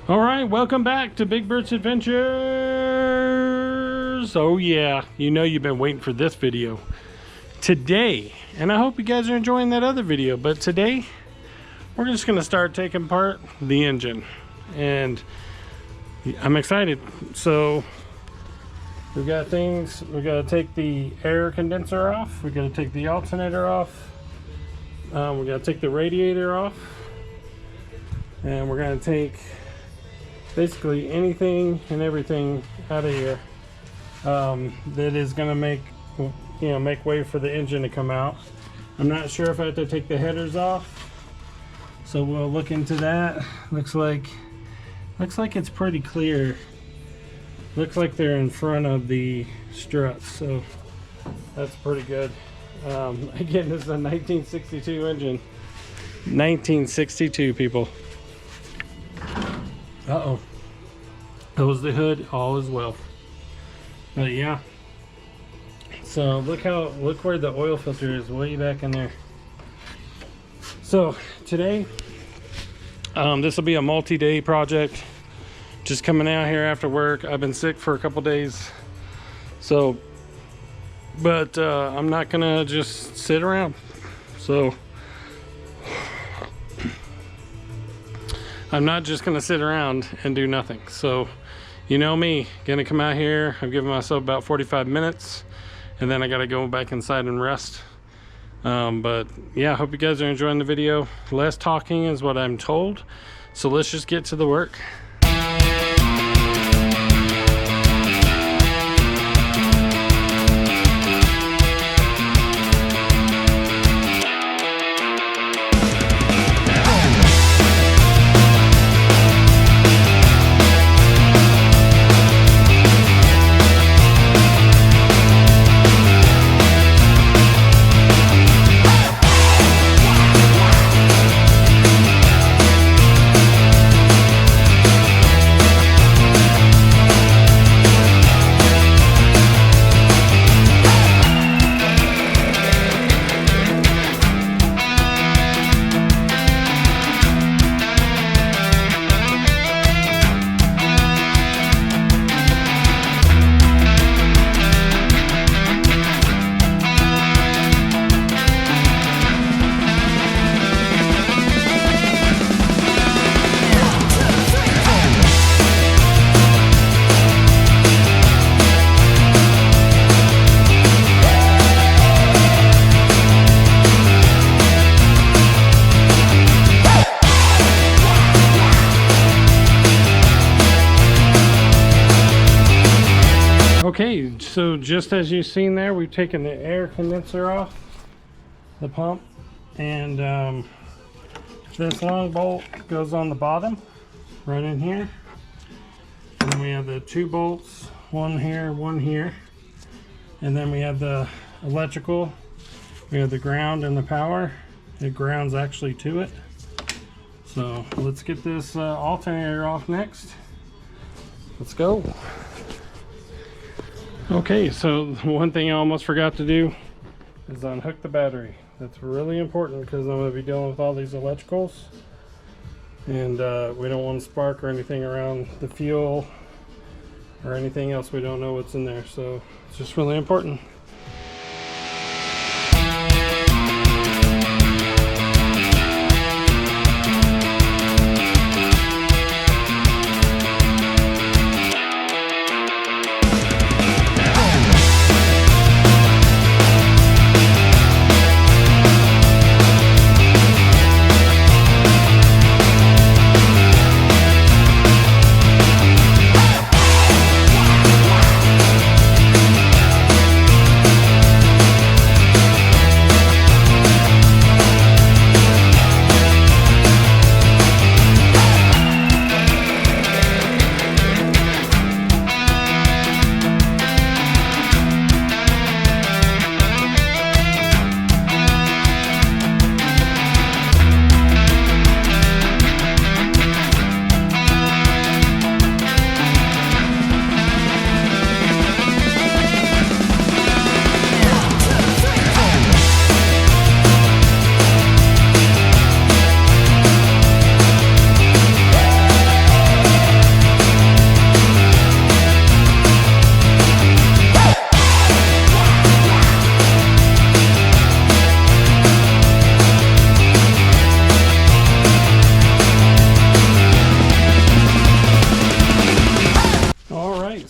All right, welcome back to Big Bert's Adventures. Oh yeah, you know you've been waiting for this video. Today, and I hope you guys are enjoying that other video, but today we're just gonna start taking apart the engine. And I'm excited. So we've got things, we gotta take the air condenser off, we gotta take the alternator off, we gotta take the radiator off, and we're gonna take basically anything and everything out of here that is going to make way for the engine to come out. I'm not sure if I have to take the headers off, so we'll look into that. Looks like it's pretty clear. Looks like they're in front of the struts, so that's pretty good. Again, this is a 1962 engine. 1962, people. Uh-oh. That was the hood, all is well. But yeah. So look where the oil filter is, way back in there. So today, this will be a multi-day project. Just coming out here after work. I've been sick for a couple days. So, but I'm not gonna just sit around. So I'm not just gonna sit around and do nothing. So, you know me, gonna come out here. I've given myself about 45 minutes and then I gotta go back inside and rest. But yeah, I hope you guys are enjoying the video. Less talking is what I'm told. So let's just get to the work. Okay, so just as you've seen there, we've taken the air condenser off the pump, and this long bolt goes on the bottom right in here, and then we have the two bolts, one here, and then we have the electrical, we have the ground and the power. It grounds actually to it. So let's get this alternator off next. Let's go. Okay, so one thing I almost forgot to do is unhook the battery. That's really important because I'm going to be dealing with all these electricals, and we don't want to spark or anything around the fuel or anything else. We don't know what's in there, so it's just really important.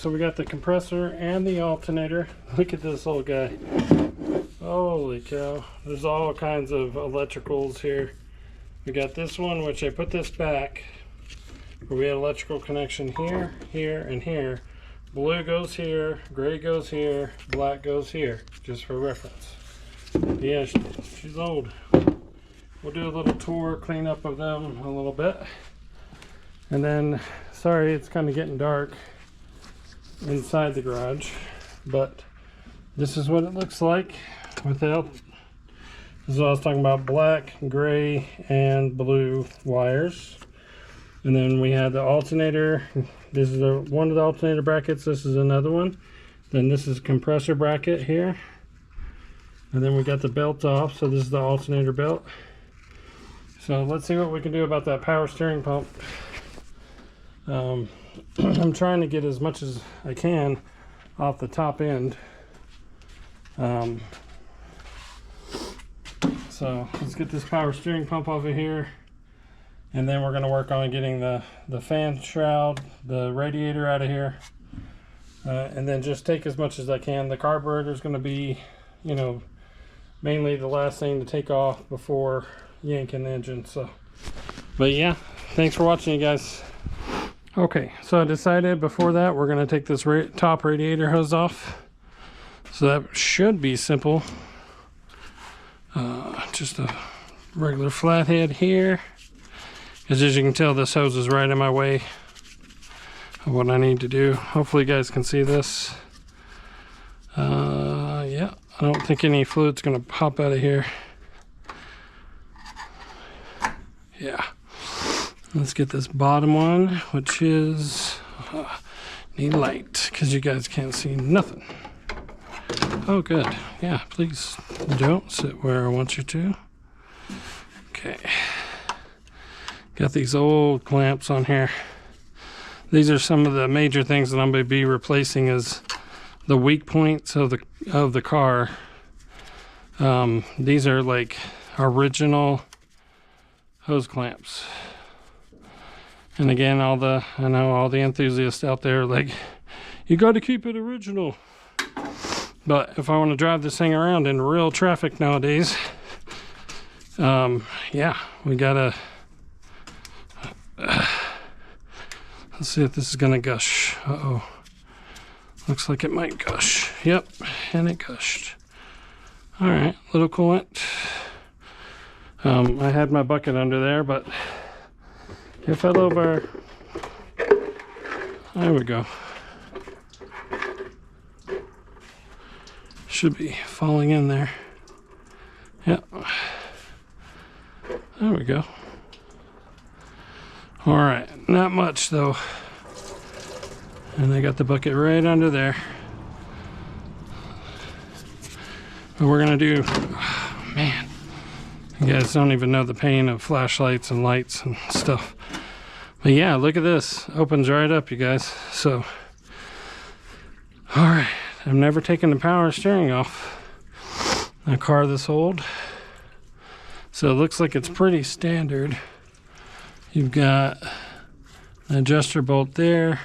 so we got the compressor and the alternator. Look at this old guy. Holy cow. There's all kinds of electricals here. We got this one, which I put this back, where we had electrical connection here, here, and here. Blue goes here, gray goes here, black goes here, just for reference. Yeah, she's old. We'll do a little tour, clean up of them a little bit. And then, sorry, it's kind of getting dark inside the garage, but this is what it looks like without. This is what I was talking about: black, gray, and blue wires. And then we had the alternator. This is one of the alternator brackets. This is another one. Then this is compressor bracket here. And then we got the belt off. So this is the alternator belt. So let's see what we can do about that power steering pump. I'm trying to get as much as I can off the top end. So let's get this power steering pump over here, and then we're going to work on getting the fan shroud, the radiator out of here, and then just take as much as I can. The carburetor is going to be, you know, mainly the last thing to take off before yanking the engine. So, but yeah, thanks for watching, you guys. Okay, so I decided before that we're going to take this top radiator hose off. So that should be simple. Just a regular flathead here, because as you can tell, this hose is right in my way of what I need to do. Hopefully you guys can see this. Yeah, I don't think any fluid's gonna pop out of here. Yeah, let's get this bottom one, which is need light because you guys can't see nothing. Oh, good. Yeah, please don't sit where I want you to. Okay. Got these old clamps on here. These are some of the major things that I'm going to be replacing is the weak points of the car. These are like original hose clamps. And again, I know all the enthusiasts out there are like, you got to keep it original. But if I want to drive this thing around in real traffic nowadays, yeah, we gotta, let's see if this is gonna gush. Uh-oh, looks like it might gush. Yep, and it gushed. All right, little coolant. I had my bucket under there, but it fell over. There we go. Should be falling in there. Yep. There we go. All right, not much though. And I got the bucket right under there. But we're gonna do, oh, man, you guys don't even know the pain of flashlights and lights and stuff. But yeah, look at this, opens right up, you guys. So, all right. I've never taken the power steering off a car this old. So it looks like it's pretty standard. You've got an adjuster bolt there.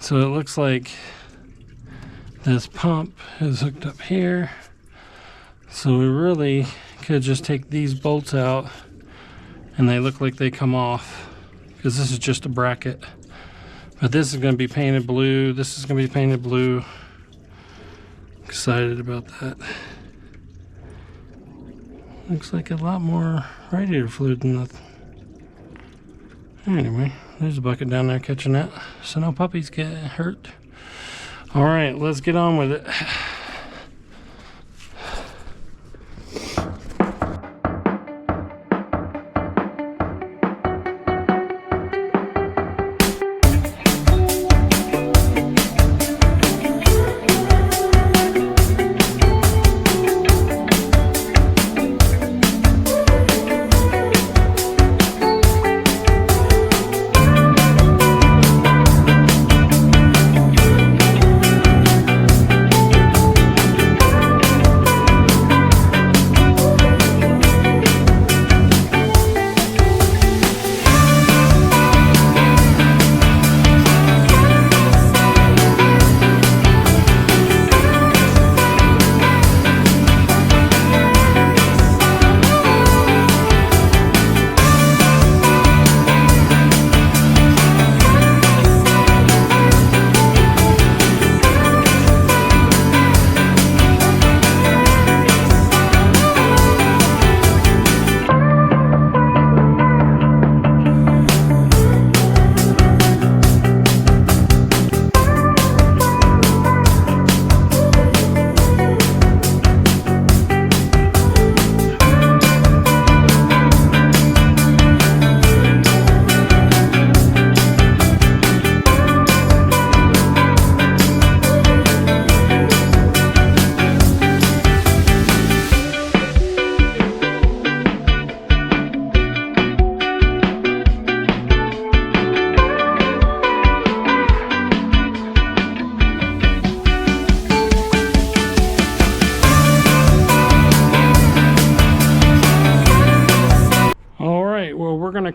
So it looks like this pump is hooked up here. So we really could just take these bolts out and they look like they come off, because this is just a bracket. But this is going to be painted blue. This is going to be painted blue. Excited about that. Looks like a lot more radiator fluid than that. Anyway, there's a bucket down there catching that, so no puppies get hurt. All right, let's get on with it.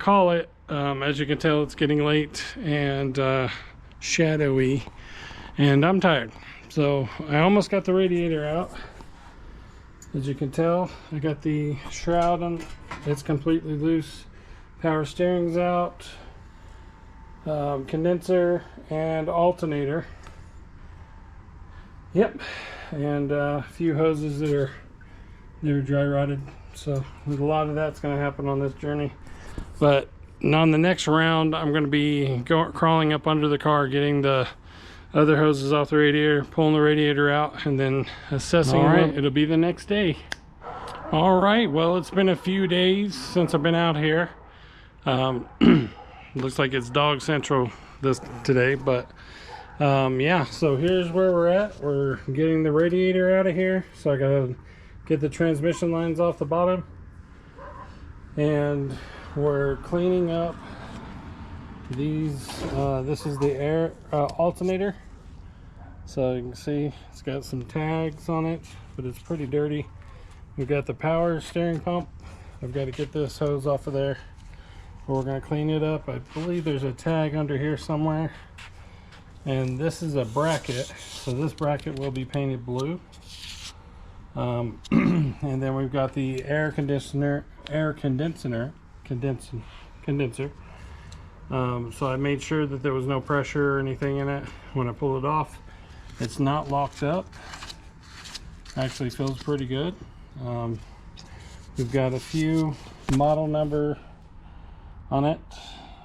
call it. As you can tell, it's getting late and shadowy, and I'm tired. So I almost got the radiator out. As you can tell, I got the shroud on. It's completely loose. Power steering's out. Condenser and alternator. Yep. And a few hoses that are dry rotted. So a lot of that's going to happen on this journey. But on the next round, I'm going to be crawling up under the car, getting the other hoses off the radiator, pulling the radiator out, and then assessing. All right, it'll be the next day. All right, well, it's been a few days since I've been out here. Looks like it's dog central today, but yeah, so here's where we're at. We're getting the radiator out of here, so I gotta get the transmission lines off the bottom, and we're cleaning up these. This is the air alternator, so you can see it's got some tags on it, but it's pretty dirty. We've got the power steering pump. I've got to get this hose off of there, but we're going to clean it up. I believe there's a tag under here somewhere, and this is a bracket, so this bracket will be painted blue. And then we've got the condenser. So I made sure that there was no pressure or anything in it when I pull it off. It's not locked up. Actually feels pretty good. We've got a few model number on it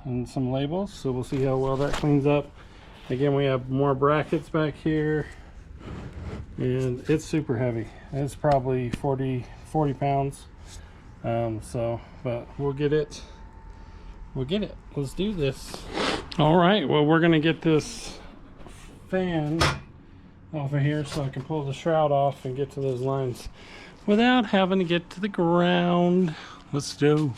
and some labels, so we'll see how well that cleans up. Again, we have more brackets back here, and it's super heavy. It's probably 40 pounds. But we'll get it. Let's do this. All right, well, we're gonna get this fan off of here so I can pull the shroud off and get to those lines without having to get to the ground. Let's do.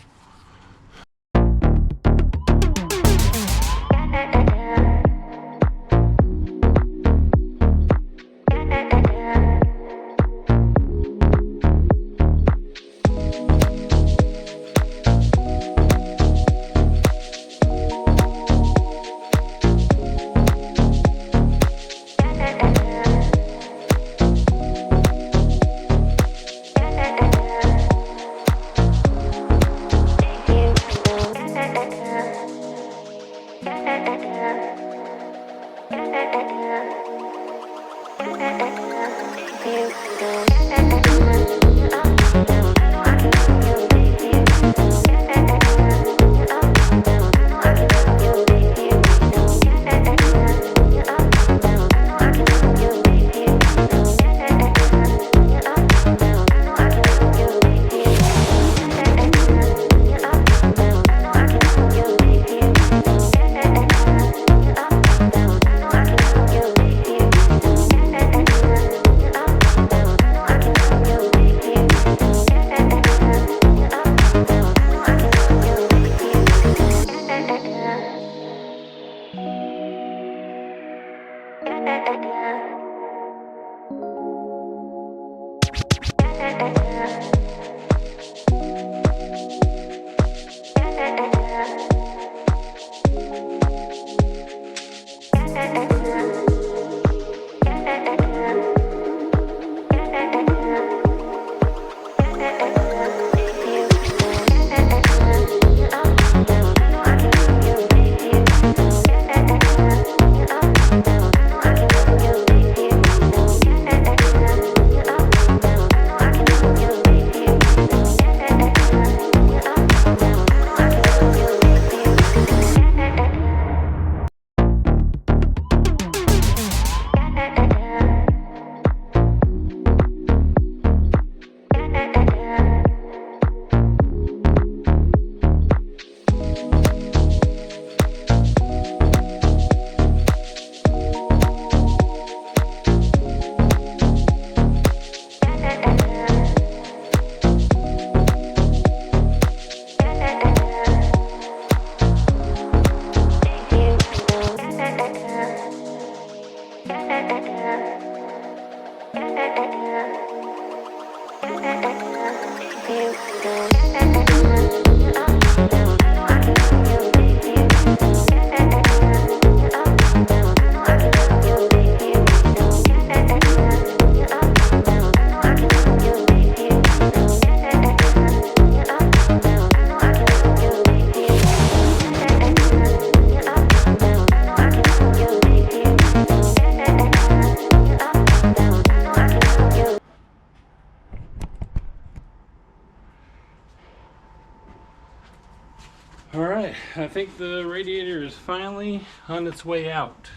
think the radiator is finally on its way out.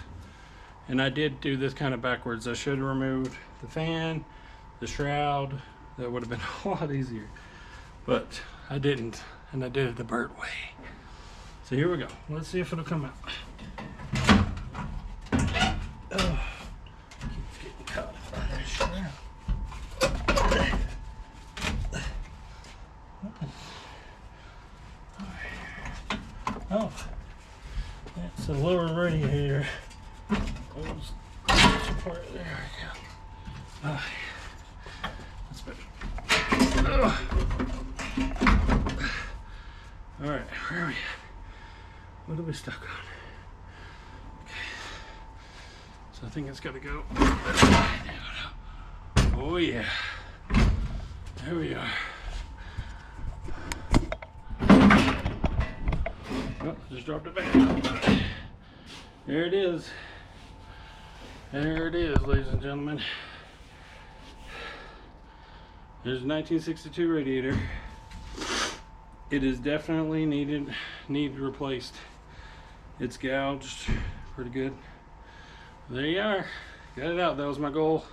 And I did do this kind of backwards. I should have removed the fan, the shroud. That would have been a lot easier. But I didn't, and I did it the Burt way. So here we go. Let's see if it'll come out. Oh, keeps getting caught on this shroud. Oh, that's the lower radiator. Support. There we go. That's better. All right, where are we? What are we stuck on? Okay, so I think it's got to go. Oh yeah, there we are. Oh, just dropped it back. There it is. There it is, ladies and gentlemen. There's a 1962 radiator. It is definitely need replaced. It's gouged pretty good. There you are. Got it out. That was my goal.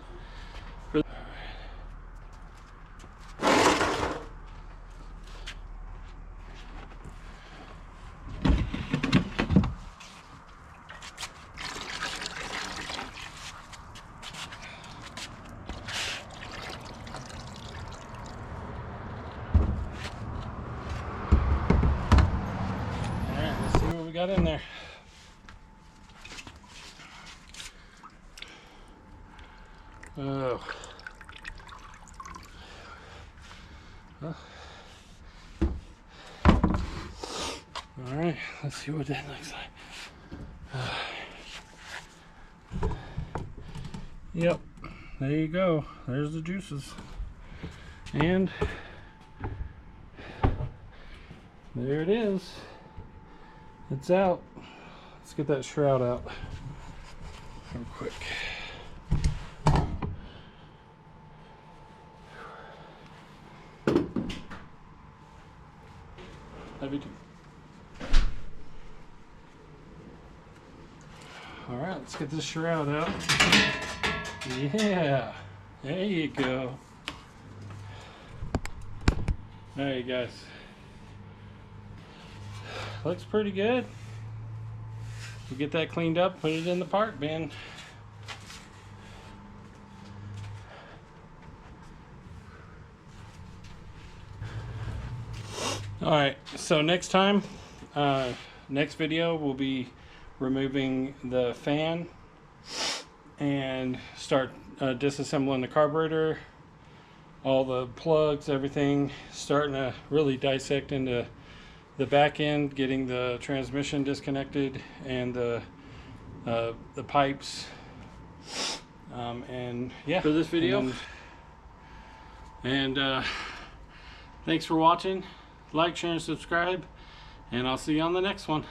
We got in there. Oh. Well. All right, let's see what that looks like. Yep, there you go. There's the juices. And there it is. It's out. Let's get that shroud out real quick. Love you too. All right, let's get this shroud out. Yeah, there you go. All right, guys. Looks pretty good. You get that cleaned up, put it in the part bin. Alright, so next time, next video we'll be removing the fan and start disassembling the carburetor, all the plugs, everything, starting to really dissect into the back end, getting the transmission disconnected and the pipes, and yeah, for this video. And thanks for watching. Like, share, and subscribe, and I'll see you on the next one.